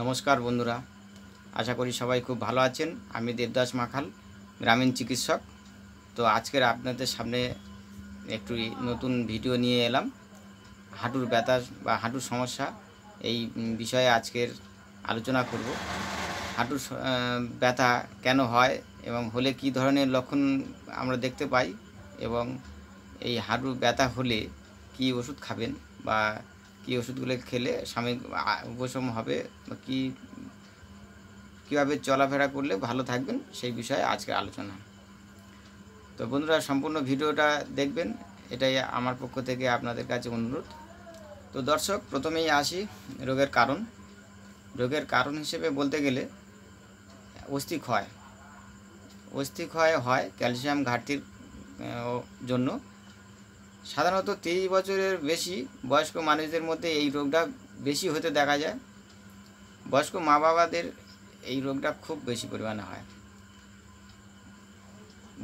নমস্কার বন্ধুরা, আশা করি সবাই খুব ভালো আছেন। আমি দেবদাস মাখাল, গ্রামীণ চিকিৎসক। তো আজকের আপনাদের সামনে একটু নতুন ভিডিও নিয়ে এলাম। হাঁটুর ব্যথা বা হাঁটুর সমস্যা এই বিষয়ে আজকের আলোচনা করব। হাঁটুর ব্যথা কেন হয় এবং হলে কী ধরনের লক্ষণ আমরা দেখতে পাই, এবং এই হাঁটুর ব্যথা হলে কী ওষুধ খাবেন বা কী ওষুধগুলো খেলে সাময়িক উপশম হবে, বা কীভাবে চলাফেরা করলে ভালো থাকবেন, সেই বিষয়ে আজকে আলোচনা। তো বন্ধুরা, সম্পূর্ণ ভিডিওটা দেখবেন, এটাই আমার পক্ষ থেকে আপনাদের কাছে অনুরোধ। তো দর্শক, প্রথমেই আসি রোগের কারণ। রোগের কারণ হিসেবে বলতে গেলে অস্থিক্ষয় হয় ক্যালসিয়াম ঘাটতির জন্য। সাধারণত 30 বছরের বেশি বয়স্ক মানুষদের মধ্যে এই রোগটা বেশি হতে দেখা যায়। বয়স্ক মা বাবাদের এই রোগটা খুব বেশি পরিমাণে হয়।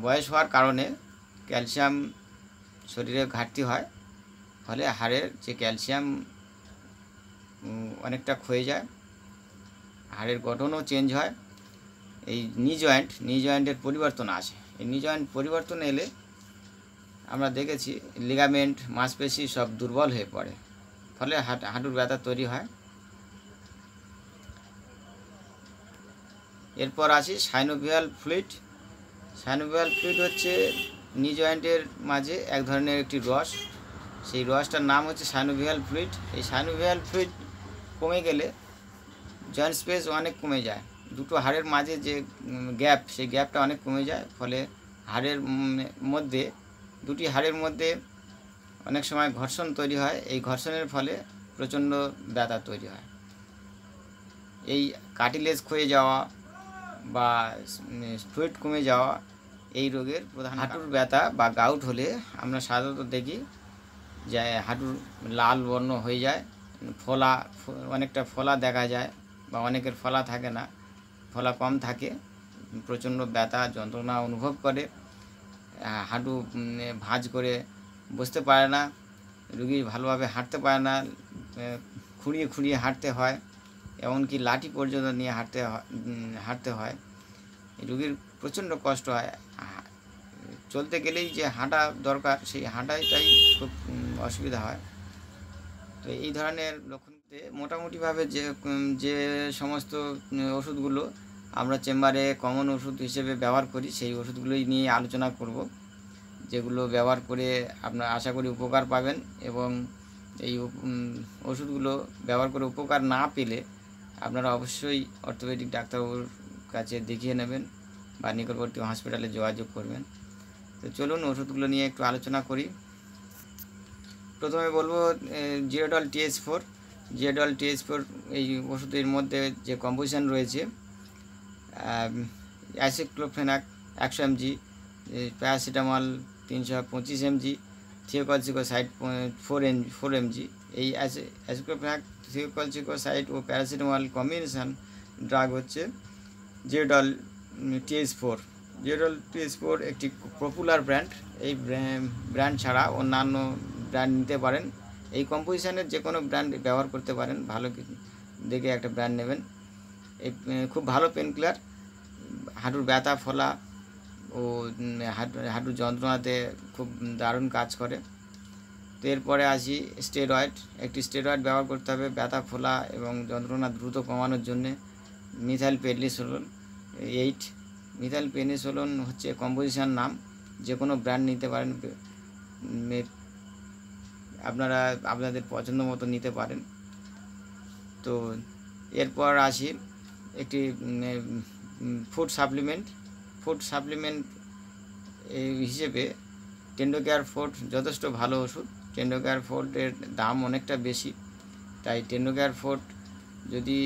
বয়স হওয়ার কারণে ক্যালসিয়াম শরীরে ঘাটতি হয়, ফলে হাড়ের যে ক্যালসিয়াম অনেকটা ক্ষয়ে যায়, হাড়ের গঠনও চেঞ্জ হয়। এই নি জয়েন্টের পরিবর্তন আসে। এই নি জয়েন্ট পরিবর্তন এলে আমরা দেখেছি লিগামেন্ট, মাংসপেশি সব দুর্বল হয়ে পড়ে, ফলে হাঁটুর ব্যথা তৈরি হয়। এরপর আসি সাইনোভিয়াল ফ্লুইড। সাইনোভিয়াল ফ্লুইড হচ্ছে নি জয়েন্টের মাঝে এক ধরনের একটি রস। সেই রসটার নাম হচ্ছে সাইনোভিয়াল ফ্লুইড। এই সাইনোভিয়াল ফ্লুইড কমে গেলে জয়েন্ট স্পেস অনেক কমে যায়। দুটো হাড়ের মাঝে যে গ্যাপ, সেই গ্যাপটা অনেক কমে যায়, ফলে হাড়ের মধ্যে, দুটি হাড়ের মধ্যে অনেক সময় ঘর্ষণ তৈরি হয়। এই ঘর্ষণের ফলে প্রচণ্ড ব্যথা তৈরি হয়। এই কার্টিলেজ ক্ষয়ে যাওয়া বা ফ্লুইড কমে যাওয়া এই রোগের প্রধান। হাঁটুর ব্যথা বা গাউট হলে আমরা সাধারণত দেখি যে হাঁটুর লাল বর্ণ হয়ে যায়, অনেকটা ফোলা দেখা যায়, বা অনেকের ফোলা থাকে না, ফোলা কম থাকে, প্রচণ্ড ব্যথা যন্ত্রণা অনুভব করে, হাঁটু ভাঁজ করে বসতে পারে না, রুগী ভালোভাবে হাঁটতে পারে না, খুঁড়িয়ে খুঁড়িয়ে হাঁটতে হয়, এমনকি লাঠি পর্যন্ত নিয়ে হাঁটতে হয়। রুগীর প্রচণ্ড কষ্ট হয়। চলতে গেলেই যে হাঁটা দরকার, সেই হাঁটাটাই খুব অসুবিধা হয়। তো এই ধরনের লক্ষণতে মোটামুটিভাবে যে সমস্ত ওষুধগুলো আমরা চেম্বারে কমন ওষুধ হিসেবে ব্যবহার করি, সেই ওষুধগুলোই নিয়ে আলোচনা করব, যেগুলো ব্যবহার করে আপনারা আশা করি উপকার পাবেন। এবং এই ওষুধগুলো ব্যবহার করে উপকার না পেলে আপনারা অবশ্যই অর্থোপেডিক ডাক্তারবাবুর কাছে দেখিয়ে নেবেন বা নিকটবর্তী হসপিটালে যোগাযোগ করবেন। তো চলুন ওষুধগুলো নিয়ে একটু আলোচনা করি। প্রথমে বলবো জিওডল TH4। জিওডল TH4 এই ওষুধের মধ্যে যে কম্পোজিশন রয়েছে, aceclofenac 100 mg, paracetamol 325 mg, থিওকলসিকোসাইড 4 mg। এই অ্যাসিক্লোফেনাক, থিওকলসিকোসাইড ও প্যারাসিটামল কম্বিনেশন ড্রাগ হচ্ছে জিওডল TH4। জিওডল TH4 একটি পপুলার ব্র্যান্ড। এই ব্র্যান্ড ছাড়া অন্যান্য ব্র্যান্ড নিতে পারেন। এই কম্পোজিশনের যে কোনো ব্র্যান্ড ব্যবহার করতে পারেন, ভালো দেখে একটা ব্র্যান্ড নেবেন। এই খুব ভালো পেনকিলার, হাঁটুর ব্যথা, ফোলা ও হাঁটুর যন্ত্রণাতে খুব দারুণ কাজ করে। তো এরপরে আসি স্টেরয়েড। একটি স্টেরয়েড ব্যবহার করতে হবে ব্যথা, ফোলা এবং যন্ত্রণা দ্রুত কমানোর জন্যে। মিথাইলপেনিসোলিন 8। মিথাইলপেনিসোলিন হচ্ছে কম্পোজিশন নাম, যে কোনো ব্র্যান্ড নিতে পারেন, আপনারা আপনাদের পছন্দ মতো নিতে পারেন। তো এরপর আসি একটি ফুড সাপ্লিমেন্ট হিসেবে টেন্ডোকেয়ার ফোর্ট যথেষ্ট ভালো ওষুধ। টেন্ডোকেয়ার ফোর্টের দাম অনেকটা বেশি, তাই টেন্ডোকেয়ার ফোর্ট যদি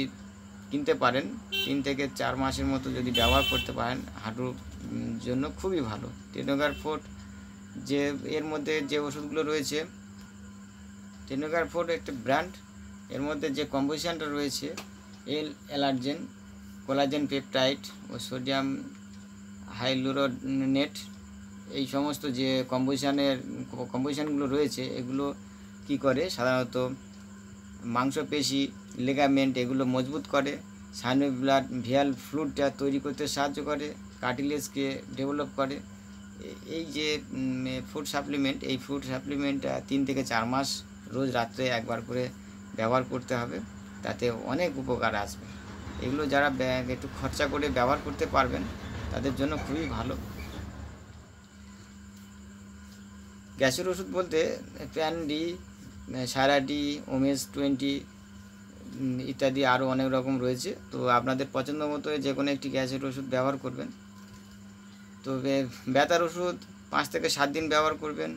কিনতে পারেন, 3 থেকে 4 মাসের মতো যদি ব্যবহার করতে পারেন, হাঁটুর জন্য খুবই ভালো। টেন্ডোকেয়ার ফোর্ট যে এর মধ্যে যে ওষুধগুলো রয়েছে, টেন্ডোকেয়ার ফোর্ট একটা ব্র্যান্ড। এর মধ্যে যে কম্পোজিশনটা রয়েছে, অ্যালার্জেন, কোলাজেন পেপটাইড ও সোডিয়াম হাইলুরোনেট, এই সমস্ত যে কম্পোজিশনগুলো রয়েছে, এগুলো কি করে সাধারণত মাংসপেশি, লিগামেন্ট এগুলো মজবুত করে। সাইনোভিয়াল ফ্লুইডটা তৈরি করতে সাহায্য করে, কার্টিলেজকে ডেভেলপ করে। এই যে ফুড সাপ্লিমেন্ট, এই ফুড সাপ্লিমেন্টটা 3 থেকে 4 মাস রোজ রাত্রে একবার করে ব্যবহার করতে হবে, তাতে অনেক উপকার আসবে। এগুলো যারা একটু খরচা করে ব্যবহার করতে পারবেন তাদের জন্য খুবই ভালো। গ্যাসের ওষুধ বলতে প্যানডি, সারাডি, ওমেস 20 ইত্যাদি আরও অনেক রকম রয়েছে। তো আপনাদের পছন্দ মতো যে কোনো একটি গ্যাসের ওষুধ ব্যবহার করবেন। তো ব্যথার ওষুধ 5 থেকে 7 দিন ব্যবহার করবেন,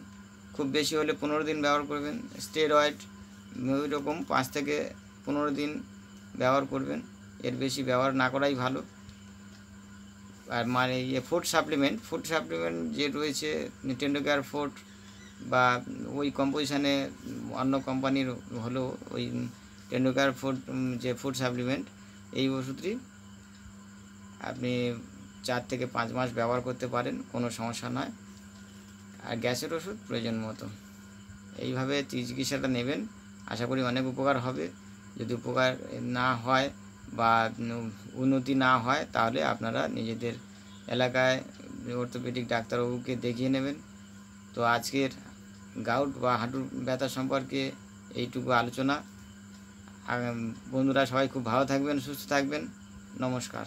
খুব বেশি হলে 15 দিন ব্যবহার করবেন। স্টেরয়েড ওই রকম 5 থেকে 15 দিন ব্যবহার করবেন, এর বেশি ব্যবহার না করাই ভালো। আর মানে ফুড সাপ্লিমেন্ট যে রয়েছে টেন্ডুকেয়ার ফুড বা ওই কম্পোজিশানে অন্য কোম্পানির হলেও ওই টেন্ডুকেয়ার ফুড যে ফুড সাপ্লিমেন্ট, এই ওষুধটি আপনি 4 থেকে 5 মাস ব্যবহার করতে পারেন, কোনো সমস্যা নয়। আর গ্যাসের ওষুধ প্রয়োজন মতো এইভাবে চিকিৎসাটা নেবেন, আশা করি অনেক উপকার হবে। যদি উপকার না হয় বা উন্নতি না হয় তাহলে আপনারা নিজেদের এলাকায় অর্থোপেডিক ডাক্তারবাবুকে দেখিয়ে নেবেন। তো আজকের গাউট বা হাঁটুর ব্যথা সম্পর্কে এইটুকু আলোচনা। বন্ধুরা সবাই খুব ভালো থাকবেন, সুস্থ থাকবেন। নমস্কার।